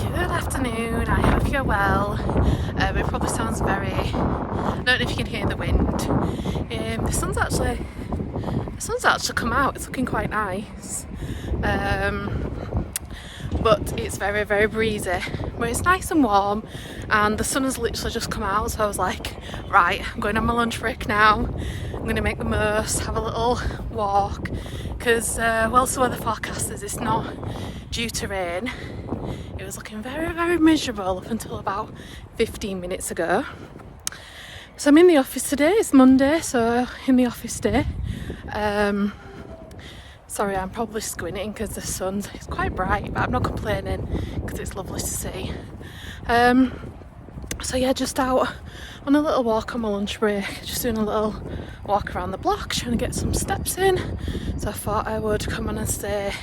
Good afternoon, I hope you're well. It probably sounds very, I don't know if you can hear the wind. The sun's actually come out, it's looking quite nice. But it's very, very breezy. But it's nice and warm and the sun has literally just come out, so I was like, right, I'm going on my lunch break now. I'm going to make the most, have a little walk, because whilst the weather forecast is it's not due to rain, it was looking very, very miserable up until about 15 minutes ago. So I'm in the office today, it's Monday, so in the office day. Sorry, I'm probably squinting because the sun's it's quite bright, but I'm not complaining because it's lovely to see. So yeah, just out on a little walk on my lunch break, just doing a little walk around the block, trying to get some steps in. So I thought I would come on and say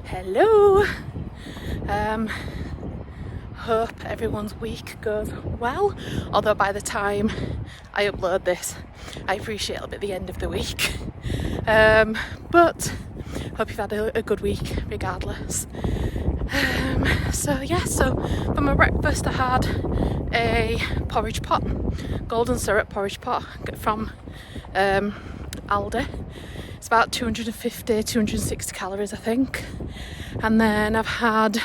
hello. Hope everyone's week goes well, although by the time I upload this I appreciate it'll be the end of the week. But hope you've had a good week regardless. So for my breakfast I had a porridge pot, golden syrup porridge pot from Aldi. It's about 250-260 calories I think. And then I've had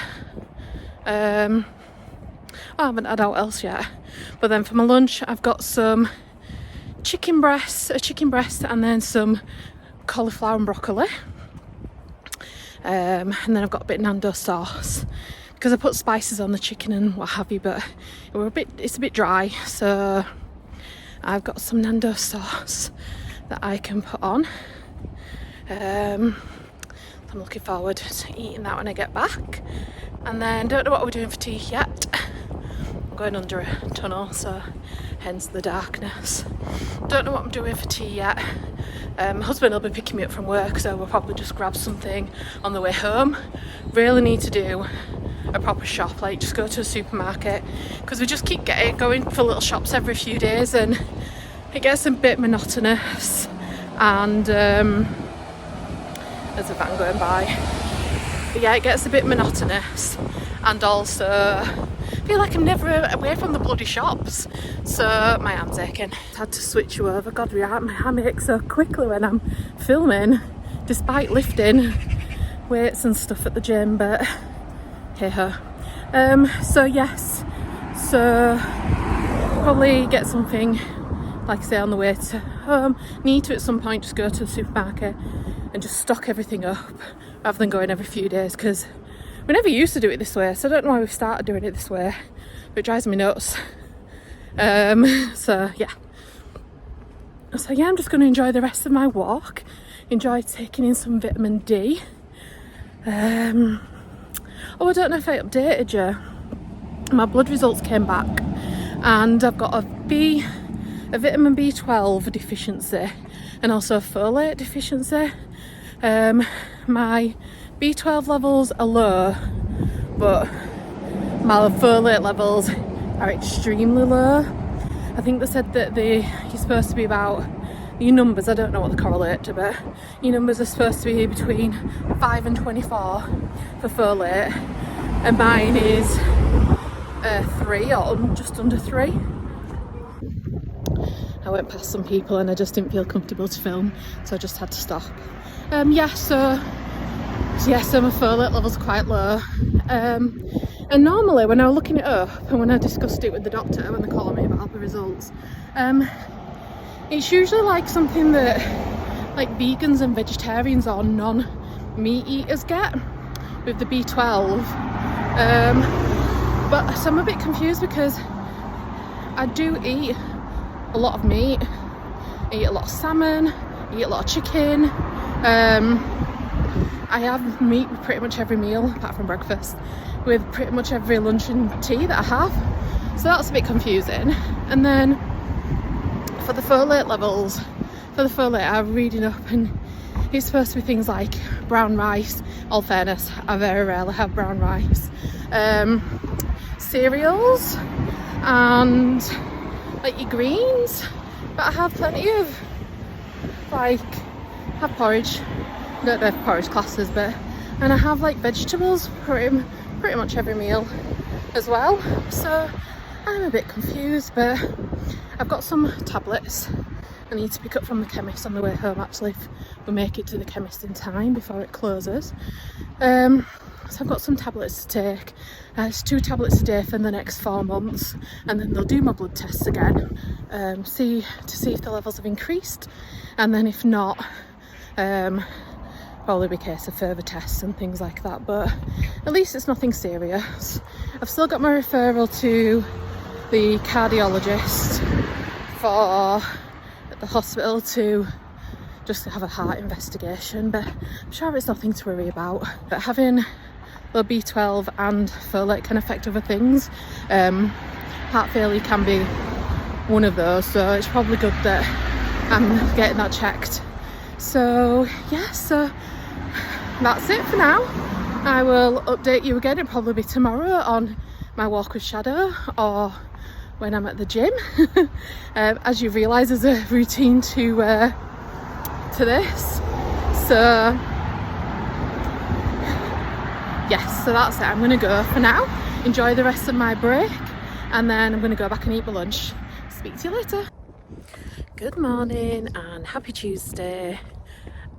I haven't had out else yet, but then for my lunch I've got some a chicken breast and then some cauliflower and broccoli, and then I've got a bit of Nando sauce because I put spices on the chicken and what have you, but it's a bit dry, so I've got some Nando sauce that I can put on. I'm looking forward to eating that when I get back. And then don't know what we're doing for tea yet. I'm going under a tunnel, so hence the darkness. Don't know what I'm doing for tea yet. My husband will be picking me up from work, so we'll probably just grab something on the way home. Really need to do a proper shop, like just go to a supermarket, because we just keep going for little shops every few days and it gets a bit monotonous. And there's a van going by. But yeah, it gets a bit monotonous, and also I feel like I'm never away from the bloody shops, so my arm's aching. Had to switch you over. God, my arm aches so quickly when I'm filming, despite lifting weights and stuff at the gym, but hey ho. So probably get something, like I say, on the way to home. Need to at some point just go to the supermarket and just stock everything up rather than going every few days, because we never used to do it this way, so I don't know why we've started doing it this way, but it drives me nuts. So yeah, I'm just going to enjoy the rest of my walk, enjoy taking in some vitamin D. I don't know if I updated you, my blood results came back and I've got a vitamin B12 deficiency and also a folate deficiency. My B12 levels are low, but my folate levels are extremely low. I think they said that you're supposed to be about, your numbers, I don't know what they correlate to, but your numbers are supposed to be between 5 and 24 for folate, and mine is 3 or just under 3. I went past some people and I just didn't feel comfortable to film, so I just had to stop. So my folate levels are quite low. And normally when I was looking it up and when I discussed it with the doctor when they called me about the results, it's usually like something that like vegans and vegetarians or non-meat eaters get with the B12. But so I'm a bit confused because I do eat a lot of meat, I eat a lot of salmon, I eat a lot of chicken. I have meat with pretty much every meal apart from breakfast, with pretty much every lunch and tea that I have, so that's a bit confusing. And then for the folate levels, I'm reading up and it's supposed to be things like brown rice. All fairness, I very rarely have brown rice, cereals and like your greens, but I have plenty of have porridge, I don't know if porridge classes, but and I have like vegetables pretty pretty much every meal as well. So I'm a bit confused, but I've got some tablets I need to pick up from the chemist on the way home, actually, if we make it to the chemist in time before it closes. So I've got some tablets to take. It's 2 tablets a day for the next 4 months, and then they'll do my blood tests again, see if the levels have increased, and then if not, probably be a case of further tests and things like that, but at least it's nothing serious. I've still got my referral to the cardiologist at the hospital to just have a heart investigation, but I'm sure it's nothing to worry about. But having low B12 and folate can affect other things. Heart failure can be one of those, so it's probably good that I'm getting that checked. So yeah, so that's it for now. I will update you again. It'll probably be tomorrow on my walk with Shadow, or when I'm at the gym. As you realise, there's a routine to this. So yes, so that's it. I'm gonna go for now, enjoy the rest of my break, and then I'm gonna go back and eat my lunch. Speak to you later. Good morning and happy Tuesday.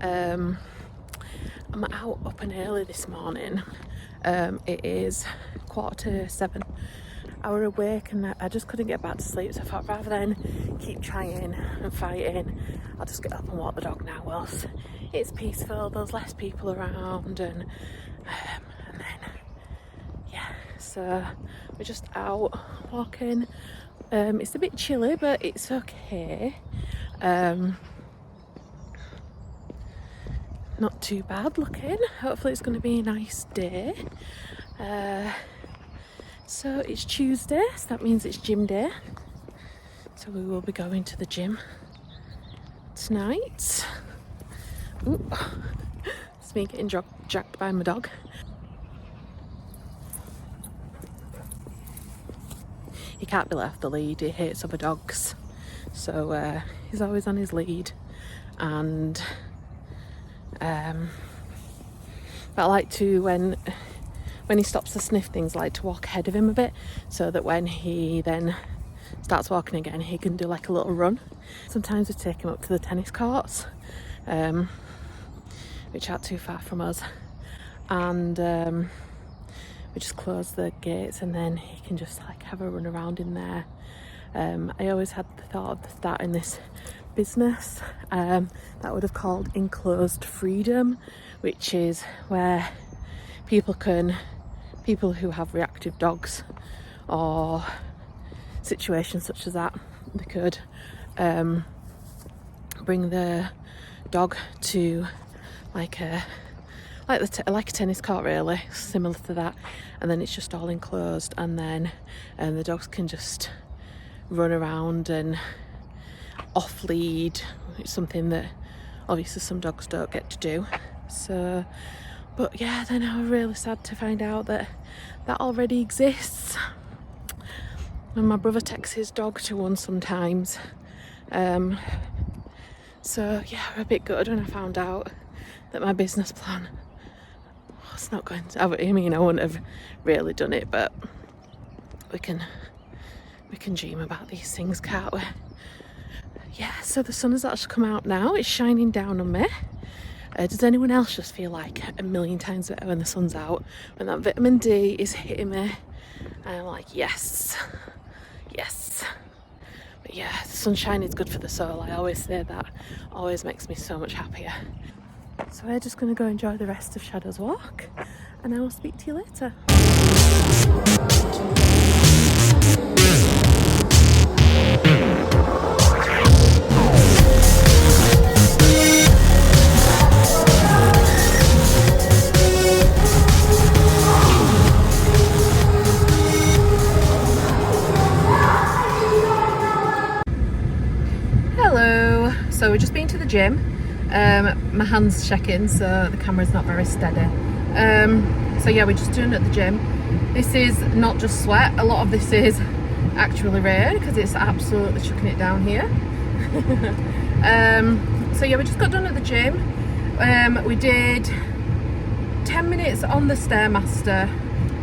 I'm out up and early this morning. It is 7:15. I was awake and I just couldn't get back to sleep, so I thought rather than keep trying and fighting, I'll just get up and walk the dog now whilst it's peaceful, there's less people around, and then yeah, so we're just out walking. It's a bit chilly, but it's okay. Not too bad looking. Hopefully it's going to be a nice day. So it's Tuesday, so that means it's gym day. So we will be going to the gym tonight. Ooh, it's me getting jacked by my dog. He can't be left the lead, he hates other dogs. So he's always on his lead. And but I like to, when he stops to sniff things, I like to walk ahead of him a bit, so that when he then starts walking again, he can do like a little run. Sometimes we take him up to the tennis courts, which aren't too far from us, and we just close the gates and then he can just like have a run around in there. I always had the thought of starting this business that I would have called Enclosed Freedom, which is where people who have reactive dogs or situations such as that, they could bring the dog to like a tennis court, really similar to that, and then it's just all enclosed, and then the dogs can just run around and off lead. It's something that obviously some dogs don't get to do. So but yeah, then I was really sad to find out that already exists, and my brother takes his dog to one sometimes. So yeah, I'm a bit gutted when I found out that my business plan was not going to, I mean, I wouldn't have really done it, but we can dream about these things, can't we? Yeah, so the sun has actually come out now. It's shining down on me. Does anyone else just feel like a million times better when the sun's out, when that vitamin D is hitting me, and I'm like, yes. But yeah, the sunshine is good for the soul. I always say that. Always makes me so much happier. So we're just going to go enjoy the rest of Shadow's walk, and I will speak to you later. So we've just been to the gym. My hand's shaking, so the camera's not very steady. So yeah, we're just doing it at the gym. This is not just sweat, a lot of this is actually rain because it's absolutely chucking it down here. So yeah, we just got done at the gym. We did 10 minutes on the Stairmaster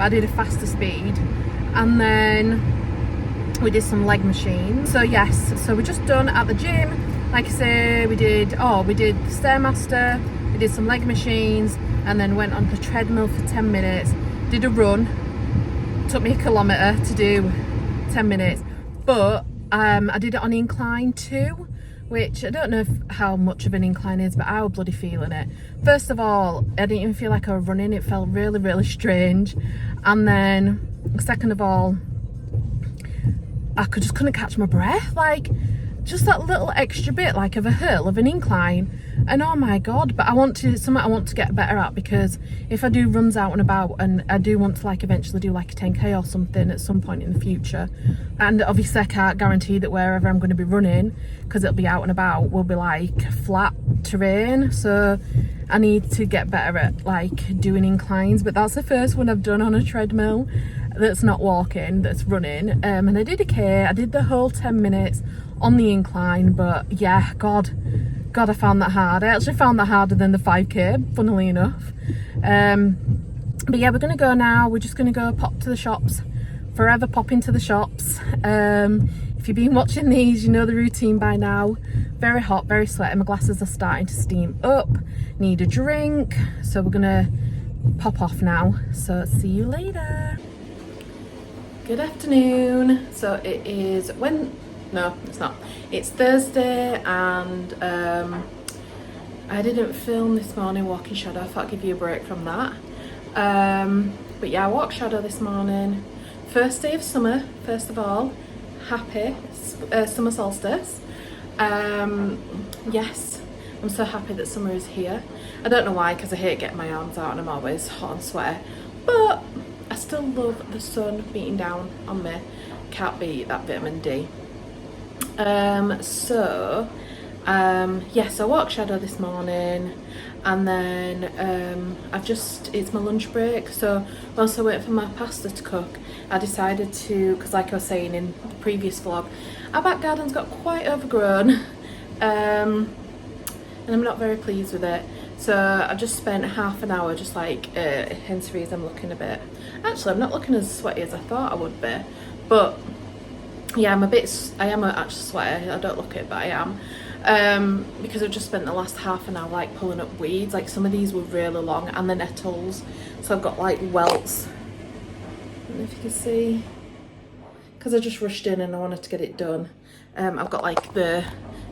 but I did a faster speed. And then we did some leg machines. So yes, so we're just done at the gym. Like I say, we did Stairmaster, we did some leg machines, and then went on the treadmill for 10 minutes, did a run. Took me 1 kilometre to do 10 minutes, but I did it on incline too, which I don't know how much of an incline is, but I was bloody feeling it. First of all, I didn't even feel like I was running. It felt really, really strange. And then second of all, I just couldn't catch my breath. Like, just that little extra bit, like of a hill, of an incline, and oh my god. But something I want to get better at, because if I do runs out and about, and I do want to like eventually do like a 10k or something at some point in the future, and obviously I can't guarantee that wherever I'm going to be running, because it'll be out and about, will be like flat terrain, so I need to get better at like doing inclines. But that's the first one I've done on a treadmill that's not walking, that's running. And I did I did the whole 10 minutes on the incline. But yeah, god, I found that hard. I actually found that harder than the 5k, funnily enough. But yeah, we're gonna go now. We're just gonna go pop to the shops, forever pop into the shops. If you've been watching these, you know the routine by now. Very hot, very sweaty, my glasses are starting to steam up, need a drink, so we're gonna pop off now. So see you later. Good afternoon. So it is no, it's not. It's Thursday, and I didn't film this morning walking shadow. I thought I'd give you a break from that. But yeah, I walked shadow this morning. First day of summer, first of all. Happy summer solstice. Yes, I'm so happy that summer is here. I don't know why, because I hate getting my arms out and I'm always hot and sweaty. But I still love the sun beating down on me. Can't beat that vitamin D. So I walked shadow this morning, and then it's my lunch break, so whilst I wait for my pasta to cook, I decided to, because like I was saying in the previous vlog, our back garden's got quite overgrown, and I'm not very pleased with it. So I just spent half an hour just like, hence the reason I'm looking a bit, actually I'm not looking as sweaty as I thought I would be, but yeah, I am actually sweaty. I don't look it, but I am. Because I've just spent the last half an hour like pulling up weeds. Like some of these were really long, and the nettles. So I've got like welts. I don't know if you can see. Because I just rushed in and I wanted to get it done. I've got like the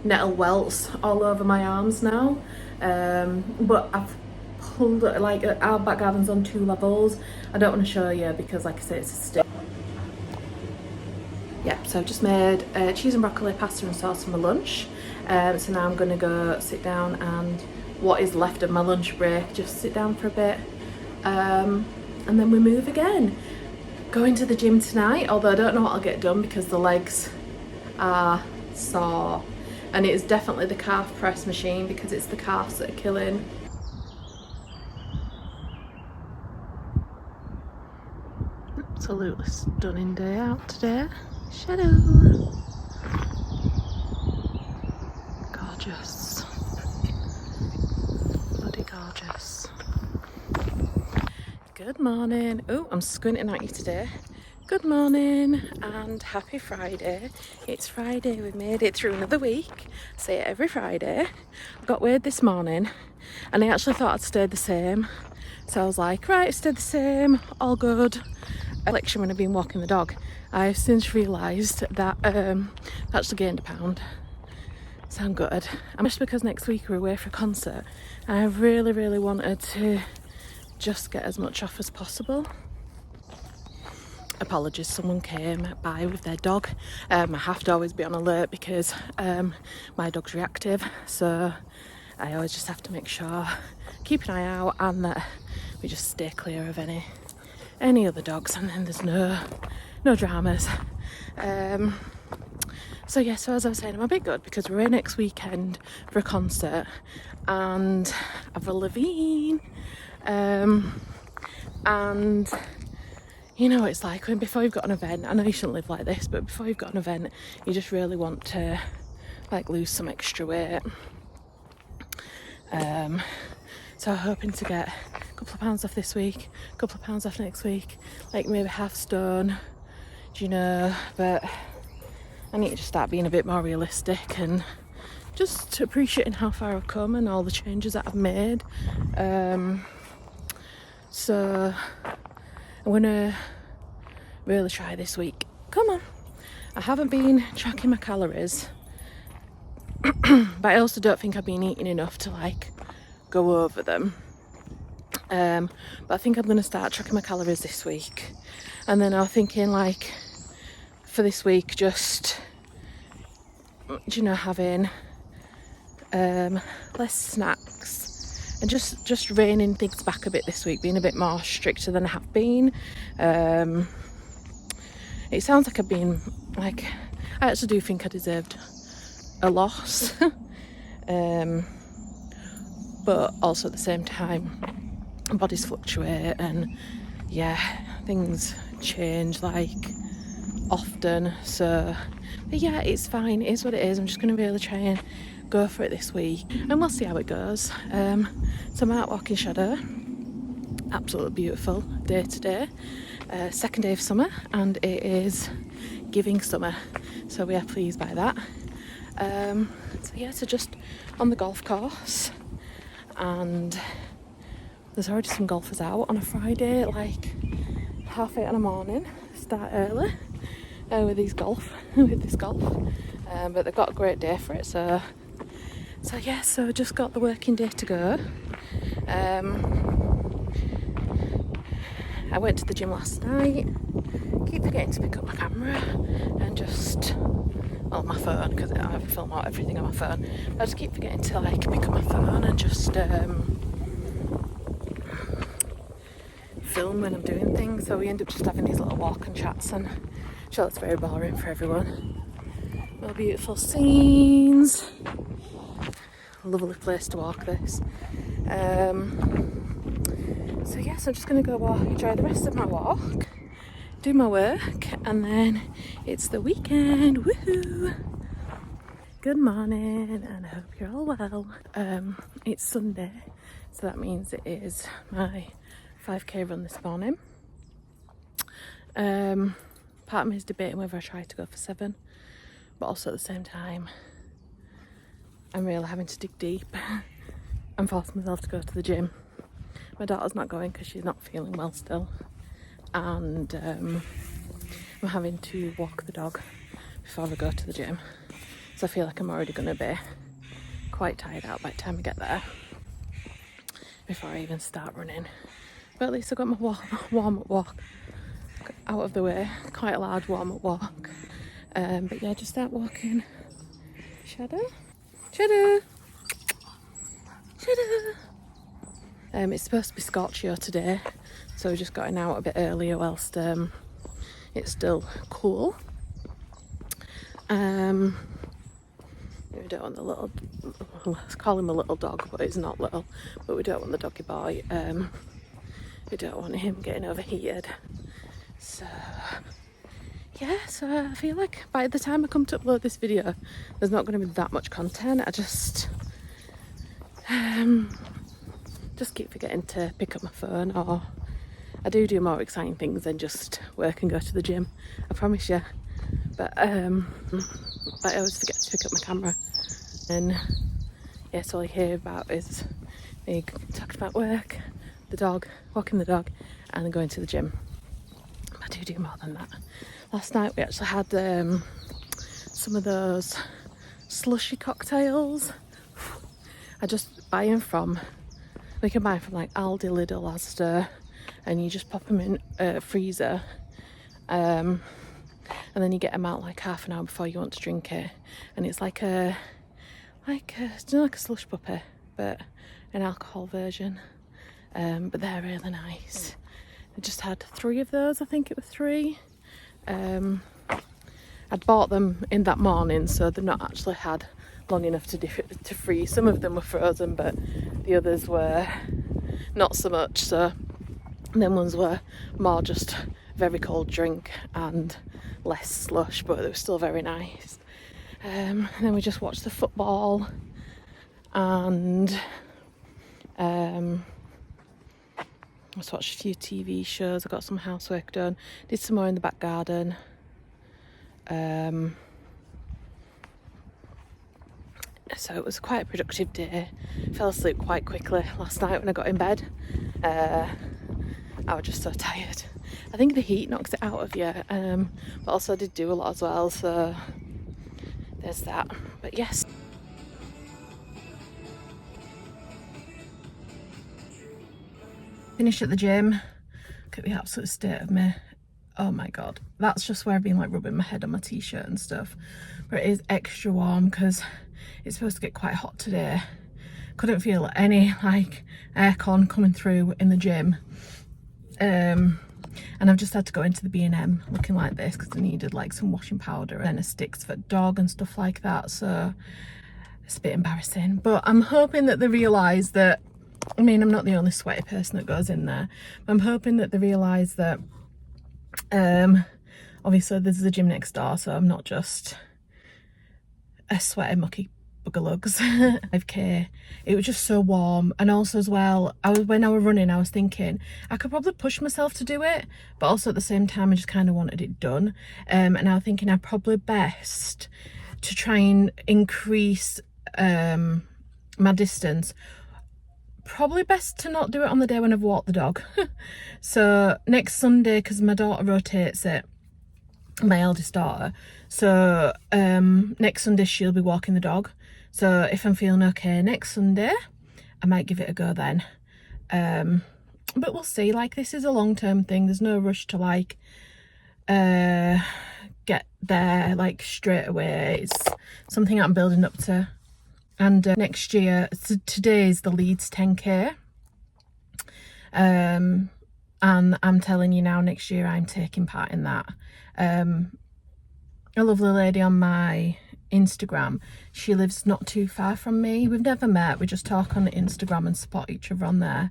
nettle welts all over my arms now. But I've pulled, like our back garden's on 2 levels. I don't want to show you because like I say, it's a stick. Yeah, so I've just made cheese and broccoli pasta and sauce for my lunch. So now I'm going to go sit down, and what is left of my lunch break, just sit down for a bit, and then we move again. Going to the gym tonight, although I don't know what I'll get done because the legs are sore, and it is definitely the calf press machine because it's the calves that are killing. Absolutely stunning day out today. Shadow. Gorgeous. Bloody gorgeous. Good morning. Oh, I'm squinting at you today. Good morning and happy Friday. It's Friday, we made it through another week. I say it every Friday. I got weird this morning and I actually thought I'd stayed the same. So I was like, right, stayed the same, all good. Election when I've been walking the dog, I've since realised that I actually gained a pound, so I'm good. And just because next week we're away for a concert, and I really wanted to just get as much off as possible. Apologies, someone came by with their dog. I have to always be on alert because my dog's reactive, so I always just have to make sure, keep an eye out, and that we just stay clear of any other dogs, and then there's no dramas. So yeah, so as I was saying, I'm a bit good because we're away next weekend for a concert and Avril Lavigne, and you know what it's like when before you've got an event, I know you shouldn't live like this, but before you've got an event you just really want to like lose some extra weight. So I'm hoping to get couple of pounds off this week, a couple of pounds off next week, like maybe half stone, do you know? But I need to just start being a bit more realistic and just appreciating how far I've come and all the changes that I've made. So I'm gonna really try this week. Come on. I haven't been tracking my calories, but I also don't think I've been eating enough to like go over them. But I think I'm gonna start tracking my calories this week, and then I'm thinking like for this week, just, you know, having less snacks and just reining things back a bit this week, being a bit more stricter than I have been. It sounds like I've been like, I actually do think I deserved a loss, but also at the same time bodies fluctuate and yeah, things change like often. So but yeah, it's fine, it is what it is. I'm just going to really try and go for it this week and we'll see how it goes. So I'm out walking Shadow, absolutely beautiful day today, second day of summer, and it is giving summer, so we are pleased by that. So yeah, so just on the golf course, and there's already some golfers out on a Friday at like 8:30 in the morning. Start early with this golf, but they've got a great day for it. So yeah, so just got the working day to go. I went to the gym last night. Keep forgetting to pick up my camera and just, well, my phone, because I have to film out everything on my phone. I just keep forgetting to like pick up my phone and just film when I'm doing things. So we end up just having these little walk and chats, and I'm sure that's very boring for everyone. Well, beautiful scenes. Lovely place to walk this. So yes, I'm just going to go walk, enjoy the rest of my walk, do my work, and then it's the weekend. Woohoo! Good morning, and I hope you're all well. It's Sunday, so that means it is my 5k run this morning. Part of me is debating whether I try to go for 7, but also at the same time I'm really having to dig deep and force myself to go to the gym. My daughter's not going because she's not feeling well still, and I'm having to walk the dog before I go to the gym, so I feel like I'm already going to be quite tired out by the time I get there before I even start running. But at least I got my warm-up walk out of the way, quite a large warm-up walk. But yeah, just start walking. Shadow? It's supposed to be Scorchio today, so we just got out a bit earlier whilst it's still cool. We don't want the little, let's call him a little dog, but he's not little, but we don't want the doggy boy, we don't want him getting overheated. So yeah, so I feel like by the time I come to upload this video, there's not going to be that much content. I just keep forgetting to pick up my phone, or I do more exciting things than just work and go to the gym, I promise you. But I always forget to pick up my camera, and yeah, so all I hear about is me talking about work, the dog, walking the dog, and then going to the gym. I do more than that. Last night we actually had some of those slushy cocktails. I just buy them from, we can buy them from like Aldi, Lidl, Asda, and you just pop them in freezer, and then you get them out like half an hour before you want to drink it, and it's like a slush puppy, but an alcohol version. But they're really nice. I just had 3 of those, I think it was 3. I'd bought them in that morning, so they've not actually had long enough to freeze. Some of them were frozen, but the others were not so much. So them ones were more just very cold drink and less slush, but they were still very nice. And then we just watched the football, and just watched a few TV shows. I got some housework done, did some more in the back garden. So it was quite a productive day. Fell asleep quite quickly last night when I got in bed. I was just so tired. I think the heat knocks it out of you, but also I did do a lot as well, so there's that. But yes. Finished at the gym. Look at the absolute state of me. Oh my god, that's just where I've been like rubbing my head on my t-shirt and stuff. But it is extra warm because it's supposed to get quite hot today. Couldn't feel any like aircon coming through in the gym. And I've just had to go into the B&M looking like this because I needed like some washing powder and a sticks for dog and stuff like that, so it's a bit embarrassing. But I'm hoping that they realise that, I mean, I'm not the only sweaty person that goes in there, but I'm hoping that they realise that obviously there's a gym next door, so I'm not just a sweaty mucky buggerlugs. 5k, it was just so warm. And also as well, when I was running, I was thinking I could probably push myself to do it, but also at the same time I just kind of wanted it done. And I was thinking I'd probably best to try and increase my distance, probably best to not do it on the day when I've walked the dog. So next Sunday, because my daughter rotates it, my eldest daughter, so next Sunday she'll be walking the dog. So if I'm feeling okay next Sunday, I might give it a go then. But we'll see. Like, this is a long-term thing. There's no rush to like get there like straight away. It's something I'm building up to. And next year, so today is the Leeds 10k, and I'm telling you now, next year I'm taking part in that. A lovely lady on my Instagram, she lives not too far from me. We've never met, we just talk on Instagram and spot each other on there.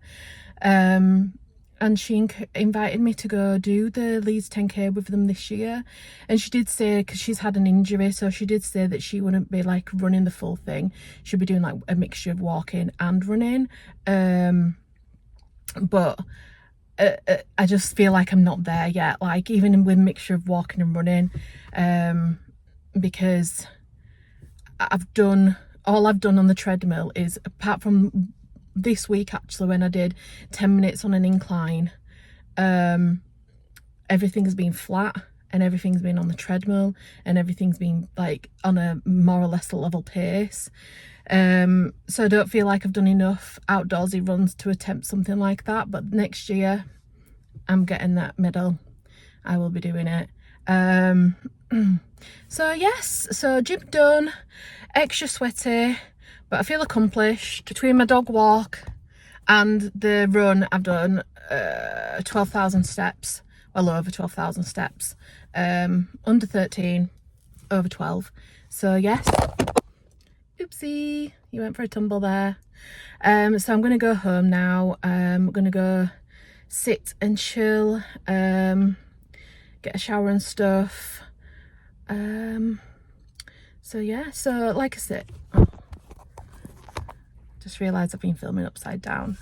And she invited me to go do the Leeds 10k with them this year. And she did say, because she's had an injury, so she did say that she wouldn't be like running the full thing. She'd be doing like a mixture of walking and running. But I just feel like I'm not there yet, like even with a mixture of walking and running, because all I've done on the treadmill is, apart from this week actually when I did 10 minutes on an incline, everything's been flat and everything's been on the treadmill and everything's been like on a more or less a level pace. So I don't feel like I've done enough outdoorsy runs to attempt something like that, but next year I'm getting that medal. I will be doing it. So yes, so gym done, extra sweaty, but I feel accomplished. Between my dog walk and the run, I've done 12,000 steps, well over 12,000 steps. Under 13, over 12. So yes, oopsie, you went for a tumble there. So I'm gonna go home now. I'm gonna go sit and chill, get a shower and stuff. So yeah, so like I said, just realised I've been filming upside down.